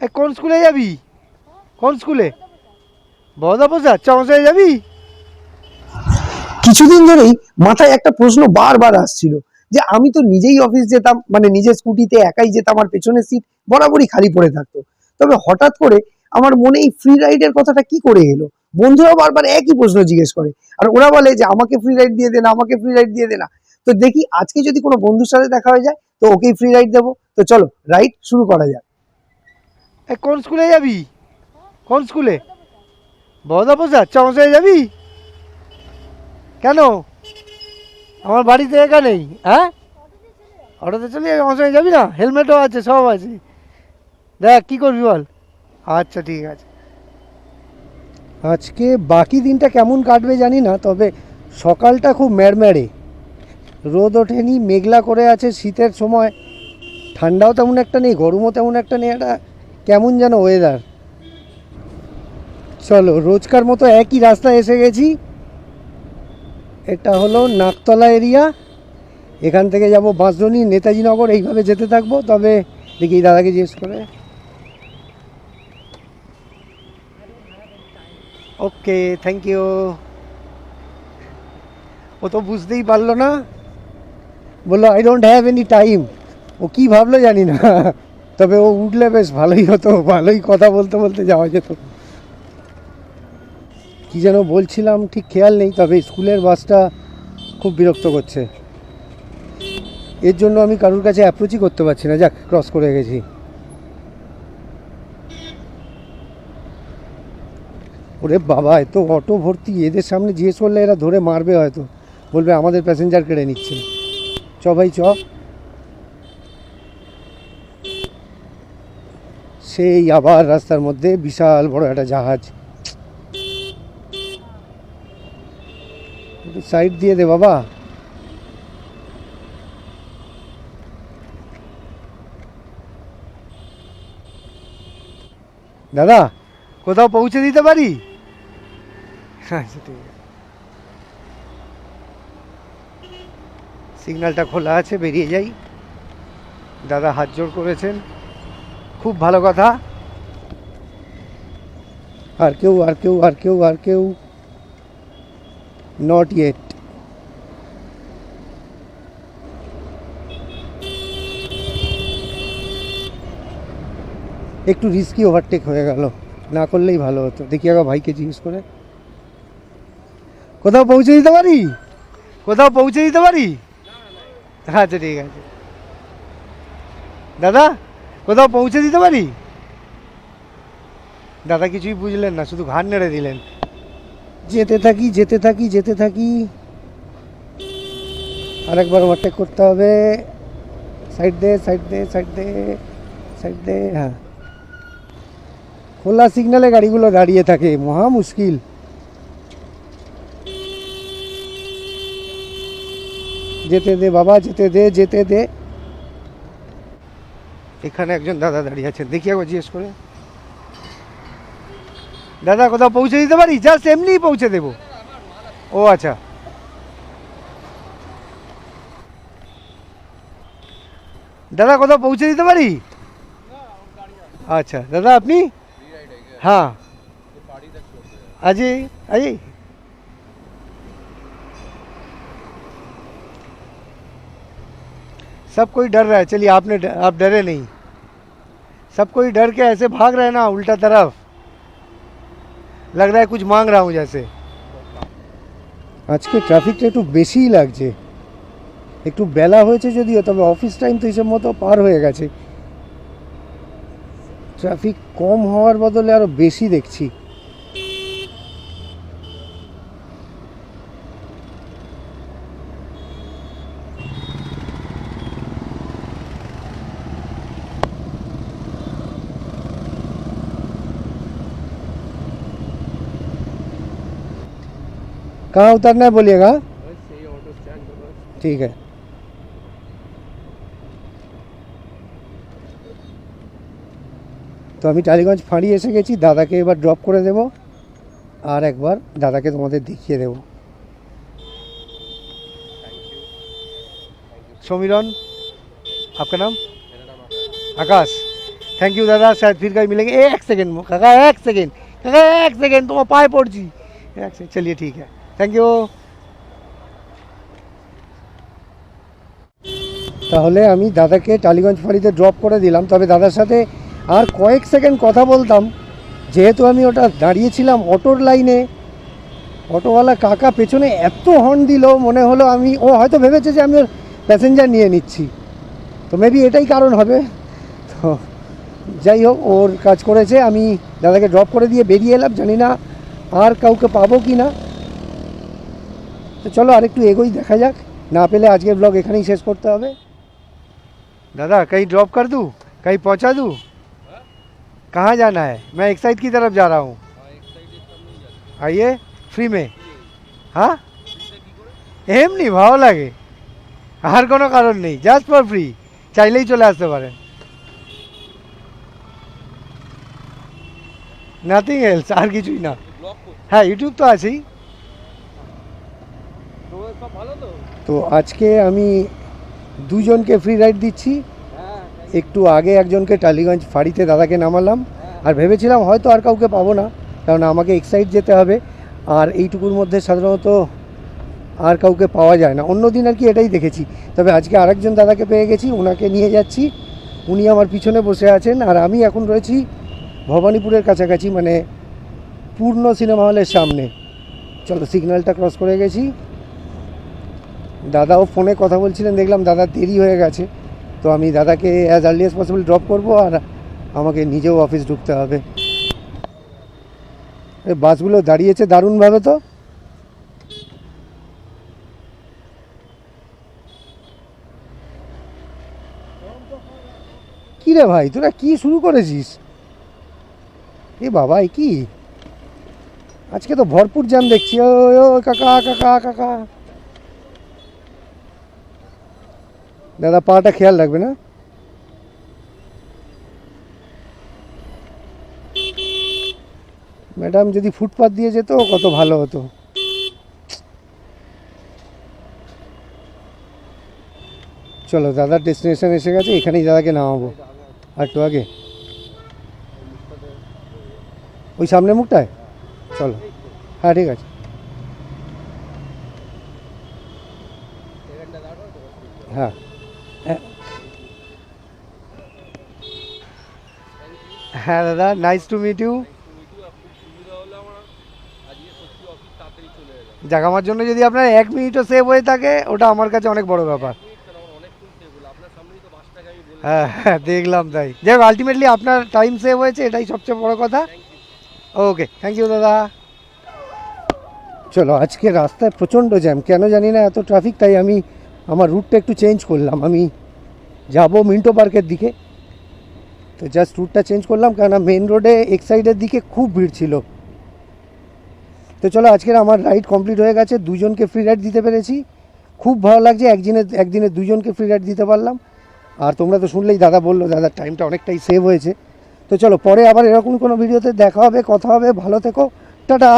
কোন স্কুলে যাবি? কোন স্কুলে? বহদাপ্রসাদ চমসায় যাবি? কিছুদিন ধরেই মাথায় একটা প্রশ্ন বারবার আসছিল যে আমি তো নিজেই অফিস যেতাম, মানে নিজের স্কুটিতে একাই যেতাম, আর পেছনের সিট বরাবরই খালি পড়ে থাকতো। তবে হঠাৎ করে আমার মনে এই ফ্রি রাইডের কথাটা কি করে এলো? বন্ধুরাও বারবার একই প্রশ্ন জিজ্ঞেস করে, আর ওরা বলে যে আমাকে ফ্রি রাইড দিয়ে দে না, আমাকে ফ্রি রাইড দিয়ে দে না। তো দেখি আজকে যদি কোনো বন্ধুর সাথে দেখা হয়ে যায় তো ওকেই ফ্রি রাইড দেবো। তো চলো রাইড শুরু করা যাক। কোন স্কুলে যাবি? কোন স্কুলে? বহদাপ্রসাদ চমসায় যাবি? কেন? আমার বাড়িতে এখানেই। হ্যাঁ, অটোতে চলে যাবি? আমার সঙ্গে যাবি না? হেলমেটও আছে, সব আছে। দেখ কি করবি বল। আচ্ছা ঠিক আছে। আজকে বাকি দিনটা কেমন কাটবে জানি না, তবে সকালটা খুব ম্যাড়ম্যাড়ে, রোদ ওঠেনি, মেঘলা করে আছে, শীতের সময়, ঠান্ডাও তেমন একটা নেই, গরমও তেমন একটা নেই, একটা কেমন যেন ওয়েদার। চলো, রোজকার মতো একই রাস্তায় এসে গেছি। এটা হলো নাকতলা এরিয়া। এখান থেকে যাব বাঁশদ্রোণী, নেতাজি নগর, এইভাবে যেতে থাকবো। তবে দেখি দাদাকে জিজ্ঞেস করে। ওকে, থ্যাংক ইউ। ও তো বুঝতেই পারলো না, বললো I don't have any time. ও কি ভাবলো জানি না, তবে ও উঠলে বেশ ভালোই হতো, ভালোই কথা বলতে বলতে যাওয়া যেত। কি যেন বলছিলাম ঠিক খেয়াল নেই, তবে স্কুলের বাসটা খুব বিরক্ত করছে। এর জন্য আমি কারোর কাছে অ্যাপ্রোচই করতে পারছি না। যাক, ক্রস করে গেছি। ওরে বাবা, এত অটো ভর্তি, এদের সামনে জিজ্ঞেস করলে এরা ধরে মারবে, হয়তো বলবে আমাদের প্যাসেঞ্জার কেড়ে নিচ্ছে। চ ভাই চ। সেই আবার রাস্তার মধ্যে বিশাল বড় একটা জাহাজ। সাইড দিয়ে দে বাবা। দাদা, কোথাও পৌঁছে দিতে পারি? আচ্ছা ঠিক আছে। সিগন্যালটা খোলা আছে, বেরিয়ে যাই। দাদা হাত জোড় করেছেন, খুব ভালো কথা। আর কেউ, আর কেউ, আর কেউ, আর কেউ? Not yet. একটু রিস্কি ওভারটেক হয়ে গেল, না করলেই ভালো হতো। দেখি একবার ভাইকে জিজ্ঞেস করে। কোথাও পৌঁছে দিতে পারি? কোথাও পৌঁছে দিতে পারি? আচ্ছা ঠিক আছে। দাদা, কোথাও পৌঁছে দিতে পারি? দাদা কিছুই বুঝলেন না, শুধু ঘাড় নেড়ে দিলেন। যেতে থাকি, যেতে থাকি, যেতে থাকি। আরেকবার ওভারটেক করতে হবে। সাইড দে, সাইড দে, সাইড দে, সাইড দে। হ্যাঁ, খোলা সিগন্যালে গাড়িগুলো দাঁড়িয়ে থাকে, মহা মুশকিল। যেতে দে বাবা, যেতে দে, যেতে দে। এখানে একজন দাদা দাঁড়িয়ে আছেন, দেখি একবার জিজ্ঞেস করে। দাদা, কোথাও পৌঁছে দিতে পারি? জাস্ট এমনিই পৌঁছে দেবো। ও আচ্ছা। দাদা, কোথাও পৌঁছে দিতে পারি? अच्छा दादा, अपनी? हाँ, अजय अजय। सब कोई डर रहा है, चलिए आप डरे नहीं। सब कोई डर के ऐसे भाग रहे हैं ना उल्टा तरफ, लग रहा है कुछ मांग रहा हूँ जैसे। আজকে ট্রাফিকটা একটু বেশিই লাগছে। একটু বেলা হয়েছে যদিও, তবে অফিস টাইম তো হিসেব মতো পার হয়ে গেছে। ট্রাফিক কম হওয়ার বদলে আরও বেশি দেখছি। कहाँ उतरना है बोलिएगा? ठीक है। তো আমি টালিগঞ্জ ফাঁড়ি এসে গেছি, দাদাকে এবার ড্রপ করে দেব, আর একবার দাদাকে তোমাদের দেখিয়ে দেব। समीरन, आपका नाम? आकाश। थैंक यू दादा, शायद फिर कहीं मिलेंगे। एक सेकेंड काका, एक सेकेंड काका, एक सेकेंड, তোমার পায়ে পড়ছি। एक सेकेंड, चलिए ठीक है, थैंक यू। তাহলে আমি দাদাকে টালিগঞ্জ ফাঁড়িতে ড্রপ করে দিলাম। তবে দাদার সাথে আর কয়েক সেকেন্ড কথা বলতাম, যেহেতু আমি ওটা দাঁড়িয়েছিলাম অটোর লাইনে। অটোওয়ালা কাকা পেছনে এত হর্ন দিল, মনে হলো ও হয়তো ভেবেছে যে আমি ওর প্যাসেঞ্জার নিয়ে নিচ্ছি, তো মেবি এটাই কারণ হবে। তো যাই হোক, ওর কাজ করেছে। আমি দাদাকে ড্রপ করে দিয়ে বেরিয়ে এলাম, জানি না আর কাউকে পাবো কি না। তো চলো আরেকটু এগোই, দেখা যাক। না পেলে আজকের ব্লগ এখানেই শেষ করতে হবে। दादा कहीं ड्रॉप कर दूँ, कहीं पहुँचा दूँ? कहाँ जाना है? मैं एक साइड की तरफ जा रहा हूँ। आइए फ्री में। हाँ এমনি ভালো লাগে, আর কোনো কারণ নেই, জাস্ট ফর ফ্রি, চাইলেই চলে আসতে পারেন। নাথিং এলস, আর কিছুই না। হ্যাঁ ইউটিউব তো আছেই। তো আজকে আমি দুজনকে ফ্রি রাইড দিচ্ছি। একটু আগে একজনকে টালিগঞ্জ ফাঁড়িতে দাদাকে নামালাম, আর ভেবেছিলাম হয়তো আর কাউকে পাবো না, কারণ আমাকে এক্সাইড যেতে হবে, আর এইটুকুর মধ্যে সাধারণত আর কাউকে পাওয়া যায় না। অন্য দিন আর কি এটাই দেখেছি, তবে আজকে আরেকজন দাদাকে পেয়ে গেছি, ওনাকে নিয়ে যাচ্ছি। উনি আমার পিছনে বসে আছেন, আর আমি এখন রয়েছি ভবানীপুরের কাছাকাছি, মানে পূর্ণ সিনেমা হলের সামনে। চলো সিগন্যালটা ক্রস করে গেছি। দাদাও ফোনে কথা বলছিলেন, দেখলাম দাদা দেরি হয়ে গেছে, তো আমি দাদাকে as early as possible drop করবো, আর আমাকে নিজেও অফিস ঢুকতে হবে। এই বাসগুলো দাঁড়িয়েছে দারুণভাবে। তো কী রে ভাই, তোরা কি শুরু করেছিস? এ বাবা, এ কি আজকে তো ভরপুর জ্যাম দেখছি। ও কাকা কাকা কাকা, দাদা পাটা খেয়াল রাখবে না। ম্যাডাম যদি ফুটপাথ দিয়ে যেত কত ভালো হতো। চলো দাদার ডেস্টিনেশন এসে গেছে, এখানেই দাদাকে নামাবো। আর একটু আগে ওই সামনে মুখটায়, চলো। হ্যাঁ ঠিক আছে। হ্যাঁ হ্যাঁ দাদা, নাইস টু মিট ইউ। যাক, আমার জন্য যদি আপনার 1 মিনিটও সেভ হয়ে থাকে, ওটা আমার কাছে অনেক বড় ব্যাপার। হ্যাঁ হ্যাঁ দেখলাম, তাই যাই হোক, আলটিমেটলি আপনার টাইম সেভ হয়েছে, এটাই সবচেয়ে বড় কথা। ওকে, থ্যাংক ইউ দাদা। চলো, আজকে রাস্তায় প্রচণ্ড জ্যাম, কেন জানি না এত ট্রাফিক, তাই আমি আমার রুটটা একটু চেঞ্জ করলাম। আমি যাব মিন্টো পার্কের দিকে, তো জাস্ট রুটটা চেঞ্জ করলাম, কেননা মেন রোডে এক সাইডের দিকে খুব ভিড় ছিল। তো চলো, আজকের আমার রাইড কমপ্লিট হয়ে গেছে, দুজনকে ফ্রি রাইড দিতে পেরেছি, খুব ভালো লাগছে। একদিনে দুজনকে ফ্রি রাইড দিতে পারলাম। আর তোমরা তো শুনলেই, দাদা বললো দাদার টাইমটা অনেকটাই সেভ হয়েছে। তো চলো, পরে আবার এরকম কোনো ভিডিওতে দেখা হবে, কথা হবে। ভালো থেকো, টাটা।